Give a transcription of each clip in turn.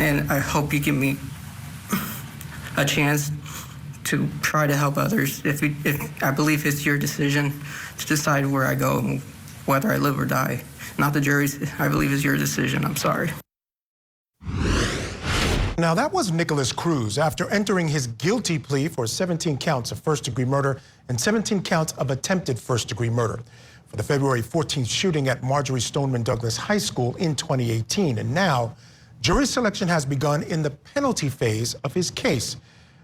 and I hope you give me a chance to try to help others. If I believe it's your decision to decide where I go and whether I live or die. Not the jury's. I believe it's your decision. I'm sorry. Now, that was Nikolas Cruz after entering his guilty plea for 17 counts of first-degree murder and 17 counts of attempted first-degree murder for the February 14th shooting at Marjory Stoneman Douglas High School in 2018. And now, jury selection has begun in the penalty phase of his case.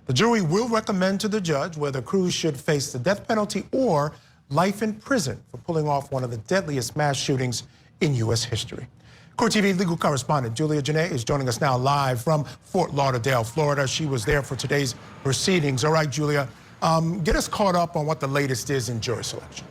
The jury will recommend to the judge whether Cruz should face the death penalty or life in prison for pulling off one of the deadliest mass shootings in U.S. history. Court TV legal correspondent Julia Janae is joining us now live from Fort Lauderdale, Florida. She was there for today's proceedings. All right, Julia, get us caught up on what the latest is in jury selection.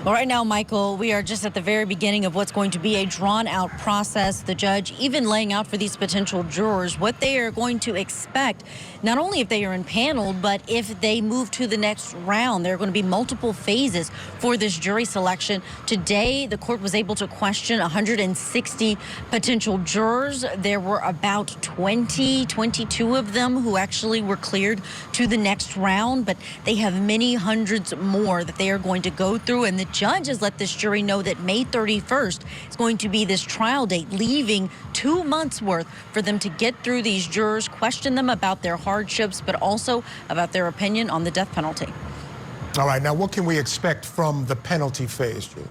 Well, right now, Michael, we are just at the very beginning of what's going to be a drawn-out process. The judge even laying out for these potential jurors what they are going to expect, not only if they are impaneled, but if they move to the next round. There are going to be multiple phases for this jury selection. Today, the court was able to question 160 potential jurors. There were about 22 of them who actually were cleared to the next round, but they have many hundreds more that they are going to go through, and the judge has let this jury know that May 31st is going to be this trial date, leaving 2 months worth for them to get through these jurors, question them about their hardships, but also about their opinion on the death penalty. All right, now what can we expect from the penalty phase, Julie?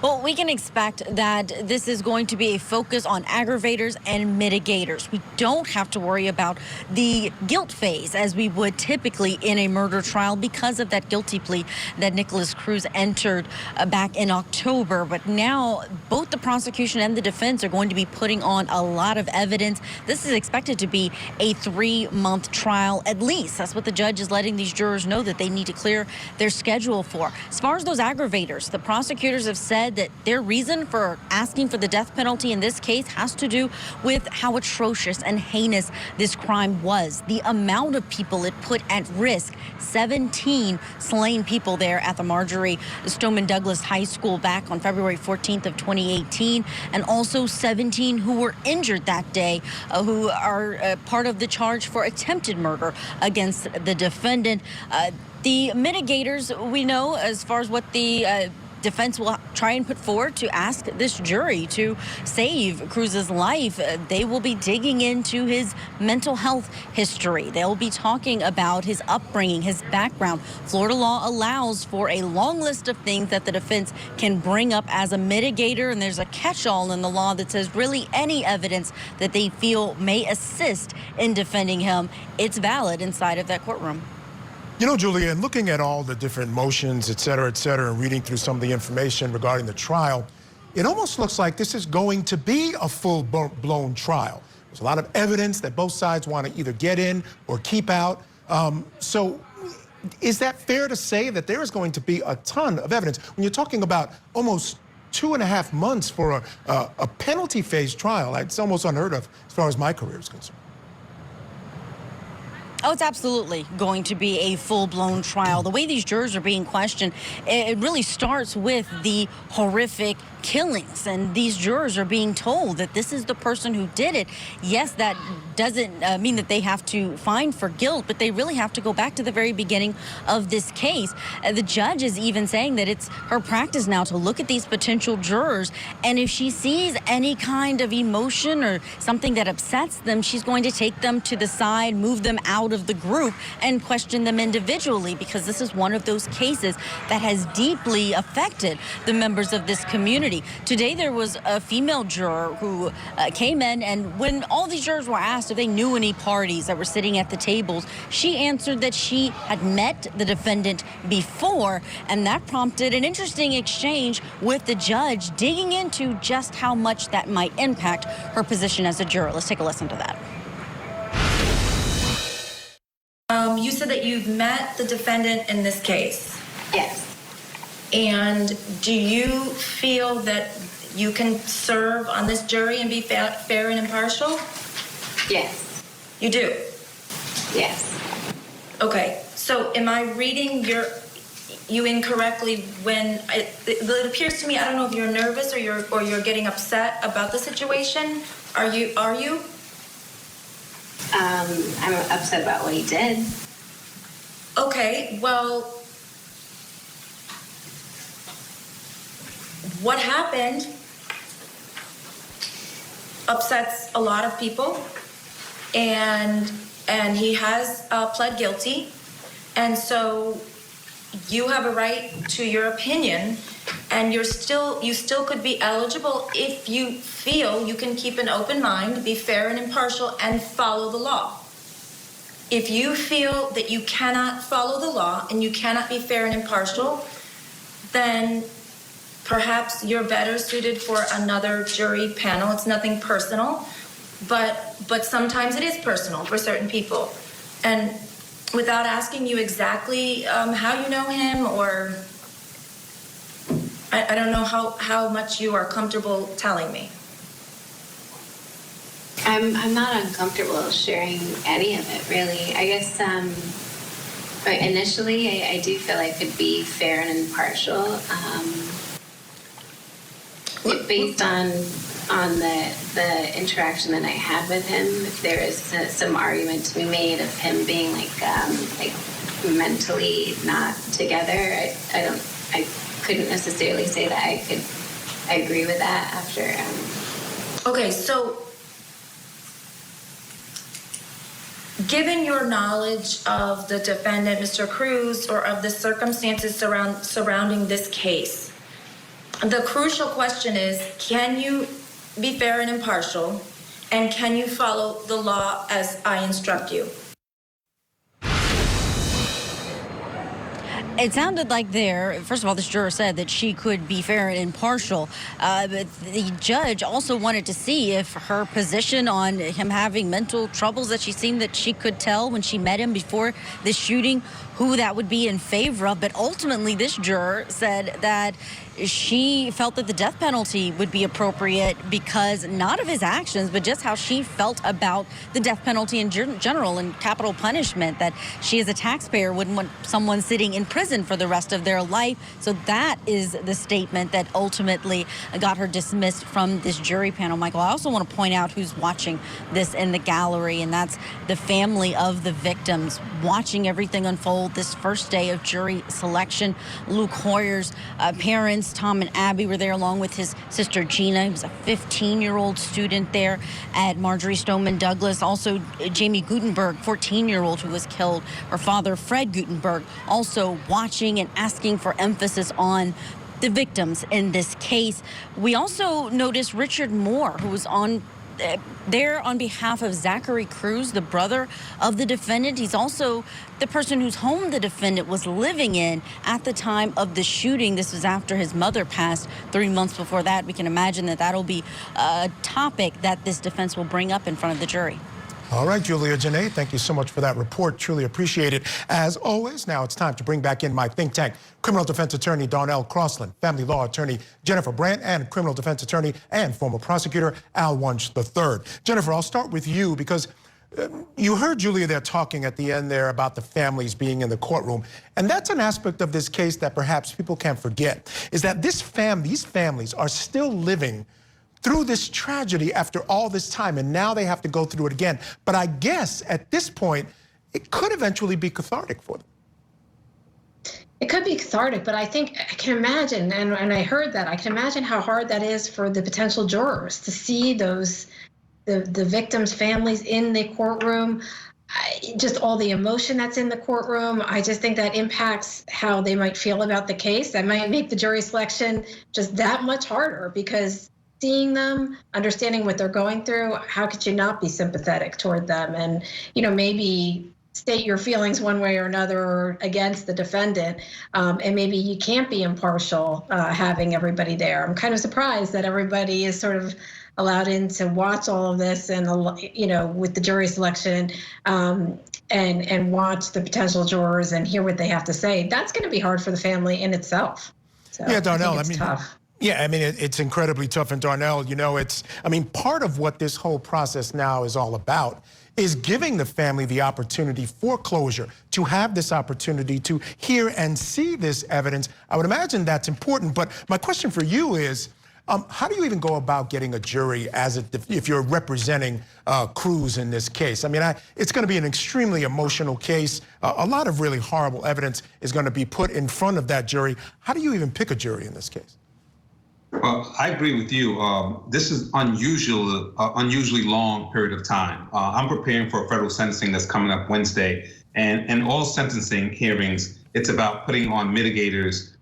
Well, we can expect that this is going to be a focus on aggravators and mitigators. We don't have to worry about the guilt phase as we would typically in a murder trial because of that guilty plea that Nikolas Cruz entered back in October. But now both the prosecution and the defense are going to be putting on a lot of evidence. This is expected to be a 3-month trial at least. That's what the judge is letting these jurors know that they need to clear their schedule for. As far as those aggravators, the prosecutors have said that their reason for asking for the death penalty in this case has to do with how atrocious and heinous this crime was. The amount of people it put at risk, 17 slain people there at the Marjory Stoneman Douglas High School back on February 14th of 2018, and also 17 who were injured that day, who are part of the charge for attempted murder against the defendant. The mitigators, we know, as far as what the defense will try and put forward to ask this jury to save Cruz's life. They will be digging into his mental health history. They'll be talking about his upbringing, his background. Florida law allows for a long list of things that the defense can bring up as a mitigator, and there's a catch-all in the law that says really any evidence that they feel may assist in defending him, it's valid inside of that courtroom. You know, Julia, in looking at all the different motions, et cetera, and reading through some of the information regarding the trial, it almost looks like this is going to be a full-blown trial. There's a lot of evidence that both sides want to either get in or keep out. So is that fair to say that there is going to be a ton of evidence? When you're talking about almost 2.5 months for a penalty phase trial, it's almost unheard of as far as my career is concerned. Oh, it's absolutely going to be a full-blown trial. The way these jurors are being questioned, it really starts with the horrific killings, and these jurors are being told that this is the person who did it. Yes, that doesn't mean that they have to find for guilt, but they really have to go back to the very beginning of this case. The judge is even saying that it's her practice now to look at these potential jurors, and if she sees any kind of emotion or something that upsets them, she's going to take them to the side, move them out of the group, and question them individually, because this is one of those cases that has deeply affected the members of this community. Today there was a female juror who came in, and when all these jurors were asked if they knew any parties that were sitting at the tables, she answered that she had met the defendant before, and that prompted an interesting exchange with the judge digging into just how much that might impact her position as a juror. Let's take a listen to that. You said that you've met the defendant in this case. Yes. And do you feel that you can serve on this jury and be fair and impartial? Yes. You do? Yes. Okay. So am I reading you incorrectly when it appears to me. I don't know if you're nervous or you're getting upset about the situation. Are you? I'm upset about what he did. Okay, well, what happened upsets a lot of people, and he has pled guilty, and so you have a right to your opinion, and you still could be eligible if you feel you can keep an open mind, be fair and impartial, and follow the law. If you feel that you cannot follow the law and you cannot be fair and impartial, then perhaps you're better suited for another jury panel. It's nothing personal, but sometimes it is personal for certain people. And without asking you exactly how you know him, or I don't know how much you are comfortable telling me. I'm not uncomfortable sharing any of it, really. I guess initially I do feel I could be fair and impartial. Based on the interaction that I had with him, if there is some argument to be made of him being like mentally not together, I couldn't necessarily say that I agree with that after. Okay, so given your knowledge of the defendant, Mr. Cruz, or of the circumstances surrounding this case, the crucial question is, can you be fair and impartial, and can you follow the law as I instruct you? It sounded like first of all, this juror said that she could be fair and impartial, but the judge also wanted to see if her position on him having mental troubles that she seemed that she could tell when she met him before the shooting, who that would be in favor of. But ultimately, this juror said that she felt that the death penalty would be appropriate because not of his actions, but just how she felt about the death penalty in general and capital punishment, that she as a taxpayer wouldn't want someone sitting in prison for the rest of their life. So that is the statement that ultimately got her dismissed from this jury panel. Michael, I also want to point out who's watching this in the gallery, and that's the family of the victims watching everything unfold this first day of jury selection. Luke Hoyer's parents, Tom and Abby, were there along with his sister Gina. He was a 15-year-old student there at Marjorie Stoneman Douglas. Also, Jamie Gutenberg, 14-year-old who was killed. Her father, Fred Gutenberg, also watching and asking for emphasis on the victims in this case. We also noticed Richard Moore, who was there on behalf of Zachary Cruz, the brother of the defendant. He's also the person whose home the defendant was living in at the time of the shooting. This was after his mother passed 3 months before that. We can imagine that that'll be a topic that this defense will bring up in front of the jury. All right, Julia Janae, thank you so much for that report. Truly appreciate it. As always, now it's time to bring back in my think tank, criminal defense attorney Darnell Crossland, family law attorney Jennifer Brandt, and criminal defense attorney and former prosecutor Al Wunsch III. Jennifer, I'll start with you because you heard Julia there talking at the end there about the families being in the courtroom. And that's an aspect of this case that perhaps people can't forget, is that these families are still living through this tragedy after all this time, and now they have to go through it again. But I guess at this point, it could eventually be cathartic for them. It could be cathartic, but I think I can imagine, and I heard that, I can imagine how hard that is for the potential jurors to see the victims' families in the courtroom, just all the emotion that's in the courtroom. I just think that impacts how they might feel about the case. That might make the jury selection just that much harder, because seeing them, understanding what they're going through, how could you not be sympathetic toward them? And, maybe state your feelings one way or another against the defendant. And maybe you can't be impartial having everybody there. I'm kind of surprised that everybody is sort of allowed in to watch all of this and, with the jury selection and watch the potential jurors and hear what they have to say. That's going to be hard for the family in itself. So yeah, Darnell, it's tough. Yeah, it's incredibly tough. And Darnell, part of what this whole process now is all about is giving the family the opportunity for closure, to have this opportunity to hear and see this evidence. I would imagine that's important, but my question for you is, how do you even go about getting a jury if you're representing Cruz in this case? I mean, it's going to be an extremely emotional case. A lot of really horrible evidence is going to be put in front of that jury. How do you even pick a jury in this case? Well, I agree with you. This is unusually long period of time. I'm preparing for a federal sentencing that's coming up Wednesday, and all sentencing hearings, it's about putting on mitigators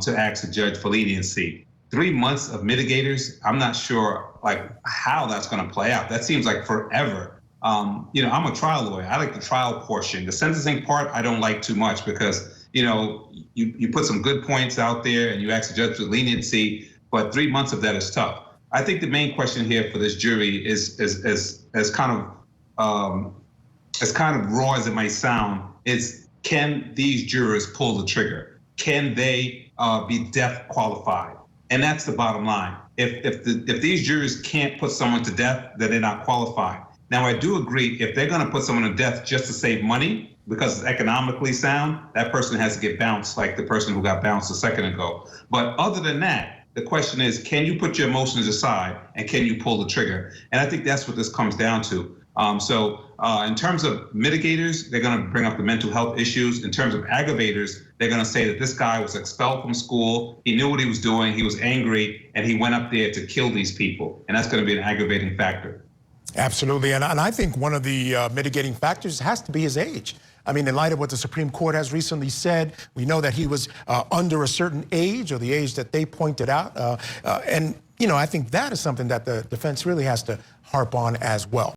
to ask a judge for leniency. 3 months of mitigators, I'm not sure how that's going to play out. That seems like forever. I'm a trial lawyer. I like the trial portion. The sentencing part, I don't like too much because you put some good points out there and you ask the judge for leniency, but 3 months of that is tough. I think the main question here for this jury is kind of raw as it might sound, is can these jurors pull the trigger? Can they be death qualified? And that's the bottom line. If these jurors can't put someone to death, then they're not qualified. Now, I do agree, if they're going to put someone to death just to save money, because it's economically sound, that person has to get bounced like the person who got bounced a second ago. But other than that, the question is, can you put your emotions aside and can you pull the trigger? And I think that's what this comes down to. In terms of mitigators, they're going to bring up the mental health issues. In terms of aggravators, they're going to say that this guy was expelled from school. He knew what he was doing. He was angry, and he went up there to kill these people. And that's going to be an aggravating factor. Absolutely. And I think one of the mitigating factors has to be his age. I mean, in light of what the Supreme Court has recently said, we know that he was under a certain age, or the age that they pointed out. And I think that is something that the defense really has to harp on as well.